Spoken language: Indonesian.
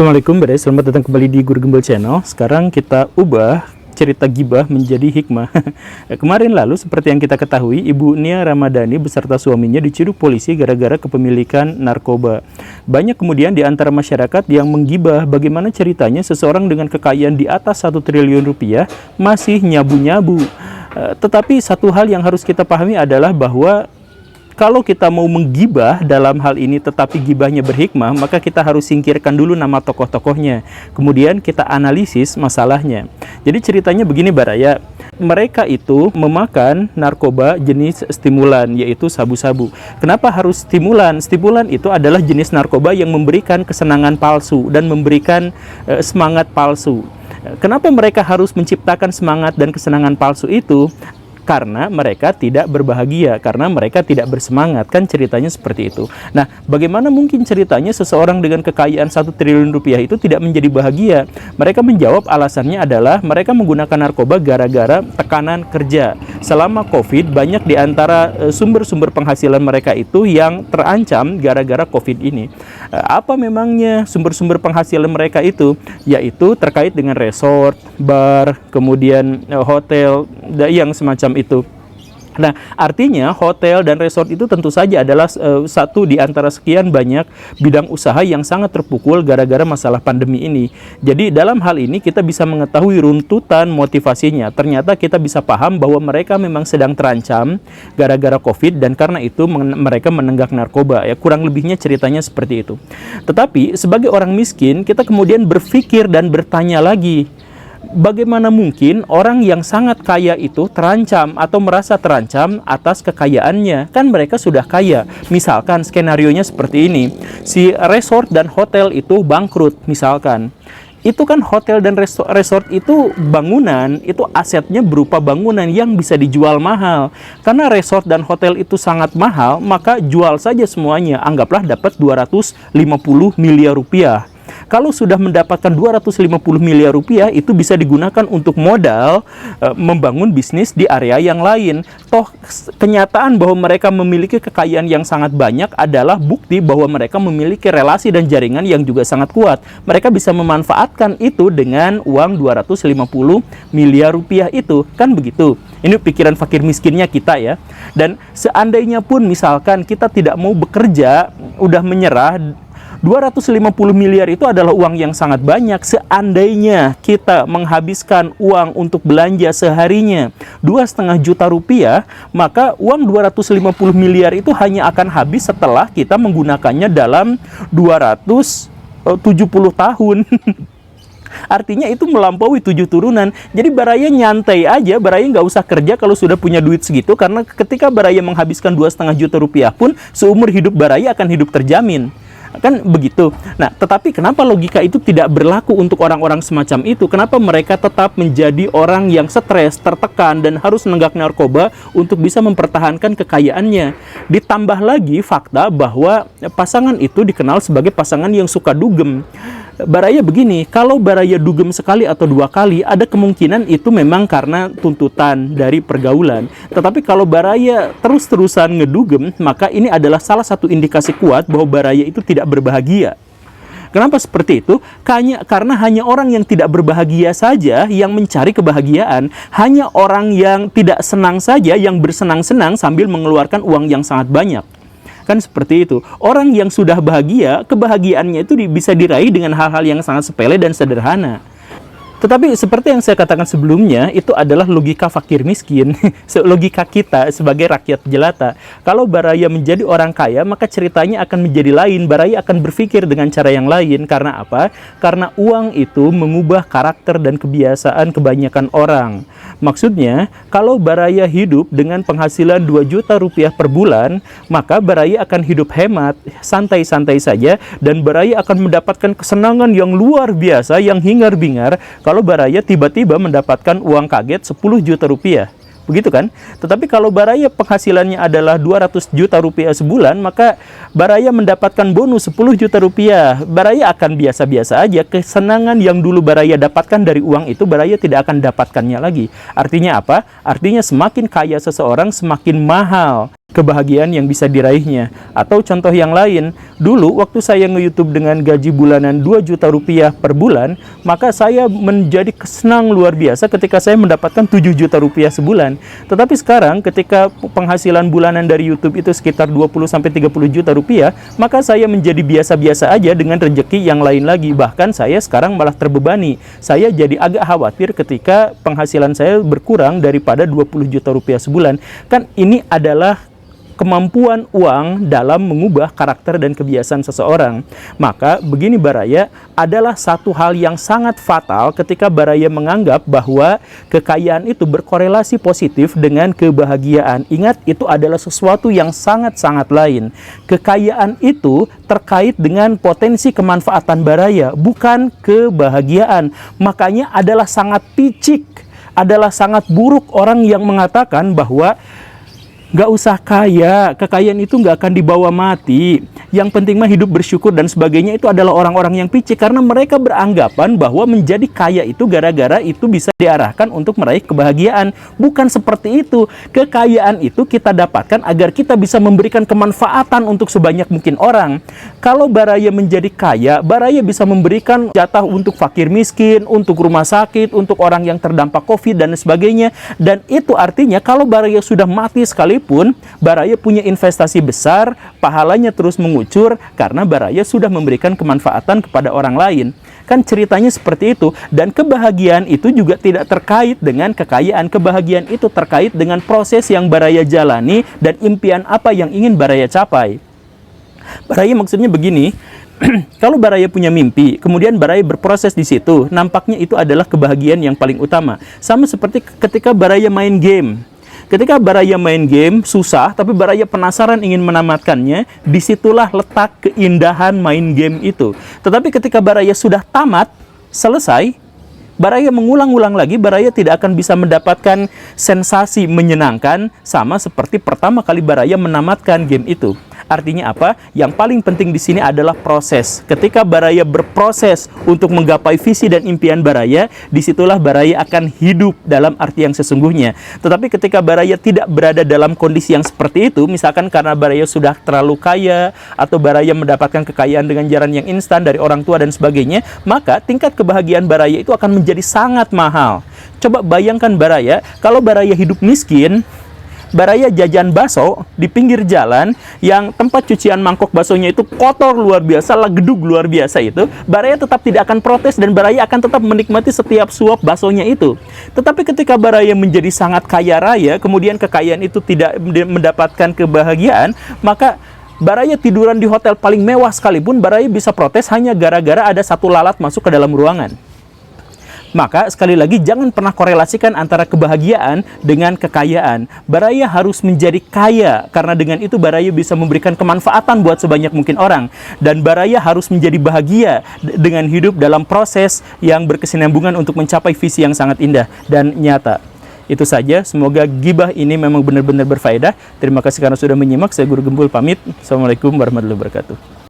Assalamualaikum, selamat datang kembali di Guru Gembel Channel. Sekarang kita ubah cerita gibah menjadi hikmah. Kemarin lalu, seperti yang kita ketahui, Ibu Nia Ramadhani beserta suaminya diciduk polisi gara-gara kepemilikan narkoba. Banyak kemudian di antara masyarakat yang menggibah bagaimana ceritanya seseorang dengan kekayaan di atas 1 triliun rupiah masih nyabu-nyabu. Tetapi satu hal yang harus kita pahami adalah bahwa kalau kita mau menggibah dalam hal ini tetapi gibahnya berhikmah, maka kita harus singkirkan dulu nama tokoh-tokohnya. Kemudian kita analisis masalahnya. Jadi ceritanya begini Baraya, mereka itu memakan narkoba jenis stimulan, yaitu sabu-sabu. Kenapa harus stimulan? Stimulan itu adalah jenis narkoba yang memberikan kesenangan palsu dan memberikan semangat palsu. Kenapa mereka harus menciptakan semangat dan kesenangan palsu itu? Karena mereka tidak berbahagia, karena mereka tidak bersemangat, kan ceritanya seperti itu. Nah, bagaimana mungkin ceritanya seseorang dengan kekayaan 1 triliun rupiah itu tidak menjadi bahagia? Mereka menjawab alasannya adalah mereka menggunakan narkoba gara-gara tekanan kerja. Selama COVID, banyak di antara sumber-sumber penghasilan mereka itu yang terancam gara-gara COVID ini. Apa memangnya sumber-sumber penghasilan mereka itu? Yaitu terkait dengan resort, bar, kemudian hotel, yang semacam itu. Nah, artinya hotel dan resort itu tentu saja adalah satu di antara sekian banyak bidang usaha yang sangat terpukul gara-gara masalah pandemi ini. Jadi dalam hal ini kita bisa mengetahui runtutan motivasinya. Ternyata kita bisa paham bahwa mereka memang sedang terancam gara-gara COVID dan karena itu mereka menenggak narkoba. Ya, kurang lebihnya ceritanya seperti itu. Tetapi sebagai orang miskin, kita kemudian berpikir dan bertanya lagi, bagaimana mungkin orang yang sangat kaya itu terancam atau merasa terancam atas kekayaannya? Kan mereka sudah kaya. Misalkan skenarionya seperti ini, si resort dan hotel itu bangkrut misalkan. Itu kan hotel dan resort itu bangunan, itu asetnya berupa bangunan yang bisa dijual mahal. Karena resort dan hotel itu sangat mahal, maka jual saja semuanya. Anggaplah dapat 250 miliar rupiah. Kalau sudah mendapatkan 250 miliar rupiah, itu bisa digunakan untuk modal membangun bisnis di area yang lain. Toh kenyataan bahwa mereka memiliki kekayaan yang sangat banyak adalah bukti bahwa mereka memiliki relasi dan jaringan yang juga sangat kuat. Mereka bisa memanfaatkan itu dengan uang 250 miliar rupiah itu. Kan begitu? Ini pikiran fakir miskinnya kita ya. Dan seandainya pun misalkan kita tidak mau bekerja, udah menyerah, 250 miliar itu adalah uang yang sangat banyak. Seandainya kita menghabiskan uang untuk belanja seharinya 2,5 juta rupiah, maka uang 250 miliar itu hanya akan habis setelah kita menggunakannya dalam 270 tahun. Artinya itu melampaui 7 turunan. Jadi Baraya nyantai aja, Baraya nggak usah kerja kalau sudah punya duit segitu, karena ketika Baraya menghabiskan 2,5 juta rupiah pun seumur hidup Baraya akan hidup terjamin. Kan begitu. Nah, tetapi kenapa logika itu tidak berlaku untuk orang-orang semacam itu? Kenapa mereka tetap menjadi orang yang stres, tertekan, dan harus menenggak narkoba untuk bisa mempertahankan kekayaannya? Ditambah lagi fakta bahwa pasangan itu dikenal sebagai pasangan yang suka dugem. Baraya begini, kalau Baraya dugem sekali atau 2 kali, ada kemungkinan itu memang karena tuntutan dari pergaulan. Tetapi kalau Baraya terus-terusan ngedugem, maka ini adalah salah satu indikasi kuat bahwa Baraya itu tidak berbahagia. Kenapa seperti itu? Karena hanya orang yang tidak berbahagia saja yang mencari kebahagiaan. Hanya orang yang tidak senang saja yang bersenang-senang sambil mengeluarkan uang yang sangat banyak. Kan seperti itu. Orang yang sudah bahagia, kebahagiaannya itu bisa diraih dengan hal-hal yang sangat sepele dan sederhana. Tetapi seperti yang saya katakan sebelumnya, itu adalah logika fakir miskin. Logika kita sebagai rakyat jelata. Kalau Baraya menjadi orang kaya, maka ceritanya akan menjadi lain. Baraya akan berpikir dengan cara yang lain. Karena apa? Karena uang itu mengubah karakter dan kebiasaan kebanyakan orang. Maksudnya, kalau Baraya hidup dengan penghasilan 2 juta rupiah per bulan, maka Baraya akan hidup hemat, santai-santai saja, dan Baraya akan mendapatkan kesenangan yang luar biasa, yang hingar-bingar, kalau Baraya tiba-tiba mendapatkan uang kaget 10 juta rupiah. Begitu kan? Tetapi kalau Baraya penghasilannya adalah 200 juta rupiah sebulan, maka Baraya mendapatkan bonus 10 juta rupiah. Baraya akan biasa-biasa aja. Kesenangan yang dulu Baraya dapatkan dari uang itu, Baraya tidak akan dapatkannya lagi. Artinya apa? Artinya semakin kaya seseorang, semakin mahal kebahagiaan yang bisa diraihnya. Atau contoh yang lain, dulu waktu saya nge-YouTube dengan gaji bulanan 2 juta rupiah per bulan, maka saya menjadi senang luar biasa ketika saya mendapatkan 7 juta rupiah sebulan. Tetapi sekarang ketika penghasilan bulanan dari YouTube itu sekitar 20-30 juta rupiah, maka saya menjadi biasa-biasa aja dengan rezeki yang lain lagi. Bahkan saya sekarang malah terbebani. Saya jadi agak khawatir ketika penghasilan saya berkurang daripada 20 juta rupiah sebulan. Kan ini adalah kemampuan uang dalam mengubah karakter dan kebiasaan seseorang. Maka begini Baraya, adalah satu hal yang sangat fatal ketika Baraya menganggap bahwa kekayaan itu berkorelasi positif dengan kebahagiaan. Ingat, itu adalah sesuatu yang sangat-sangat lain. Kekayaan itu terkait dengan potensi kemanfaatan Baraya, bukan kebahagiaan. Makanya adalah sangat picik, adalah sangat buruk orang yang mengatakan bahwa nggak usah kaya, kekayaan itu nggak akan dibawa mati. Yang penting mah hidup bersyukur dan sebagainya. Itu adalah orang-orang yang picik karena mereka beranggapan bahwa menjadi kaya itu gara-gara itu bisa diarahkan untuk meraih kebahagiaan. Bukan seperti itu. Kekayaan itu kita dapatkan agar kita bisa memberikan kemanfaatan untuk sebanyak mungkin orang. Kalau Baraya menjadi kaya, Baraya bisa memberikan jatah untuk fakir miskin, untuk rumah sakit, untuk orang yang terdampak COVID dan sebagainya. Dan itu artinya kalau Baraya sudah mati sekalipun, Baraya punya investasi besar, pahalanya terus mengucur karena Baraya sudah memberikan kemanfaatan kepada orang lain. Kan ceritanya seperti itu. Dan kebahagiaan itu juga tidak terkait dengan kekayaan. Kebahagiaan itu terkait dengan proses yang Baraya jalani dan impian apa yang ingin Baraya capai. Baraya maksudnya begini, kalau Baraya punya mimpi, kemudian Baraya berproses di situ, nampaknya itu adalah kebahagiaan yang paling utama. Sama seperti ketika Baraya main game. Ketika Baraya main game, susah, tapi Baraya penasaran ingin menamatkannya, disitulah letak keindahan main game itu. Tetapi ketika Baraya sudah tamat, selesai, Baraya mengulang-ulang lagi, Baraya tidak akan bisa mendapatkan sensasi menyenangkan sama seperti pertama kali Baraya menamatkan game itu. Artinya apa? Yang paling penting di sini adalah proses. Ketika Baraya berproses untuk menggapai visi dan impian Baraya, disitulah Baraya akan hidup dalam arti yang sesungguhnya. Tetapi ketika Baraya tidak berada dalam kondisi yang seperti itu, misalkan karena Baraya sudah terlalu kaya, atau Baraya mendapatkan kekayaan dengan jalan yang instan dari orang tua dan sebagainya, maka tingkat kebahagiaan Baraya itu akan menjadi sangat mahal. Coba bayangkan Baraya, kalau Baraya hidup miskin, Baraya jajan bakso di pinggir jalan yang tempat cucian mangkok baksonya itu kotor luar biasa, gedug luar biasa itu, Baraya tetap tidak akan protes dan Baraya akan tetap menikmati setiap suap baksonya itu. Tetapi ketika Baraya menjadi sangat kaya raya, kemudian kekayaan itu tidak mendapatkan kebahagiaan, maka Baraya tiduran di hotel paling mewah sekalipun, Baraya bisa protes hanya gara-gara ada satu lalat masuk ke dalam ruangan. Maka sekali lagi jangan pernah korelasikan antara kebahagiaan dengan kekayaan. Baraya harus menjadi kaya karena dengan itu Baraya bisa memberikan kemanfaatan buat sebanyak mungkin orang. Dan Baraya harus menjadi bahagia dengan hidup dalam proses yang berkesinambungan untuk mencapai visi yang sangat indah dan nyata. Itu saja, semoga gibah ini memang benar-benar berfaedah. Terima kasih karena sudah menyimak. Saya Guru Gembul pamit. Assalamualaikum warahmatullahi wabarakatuh.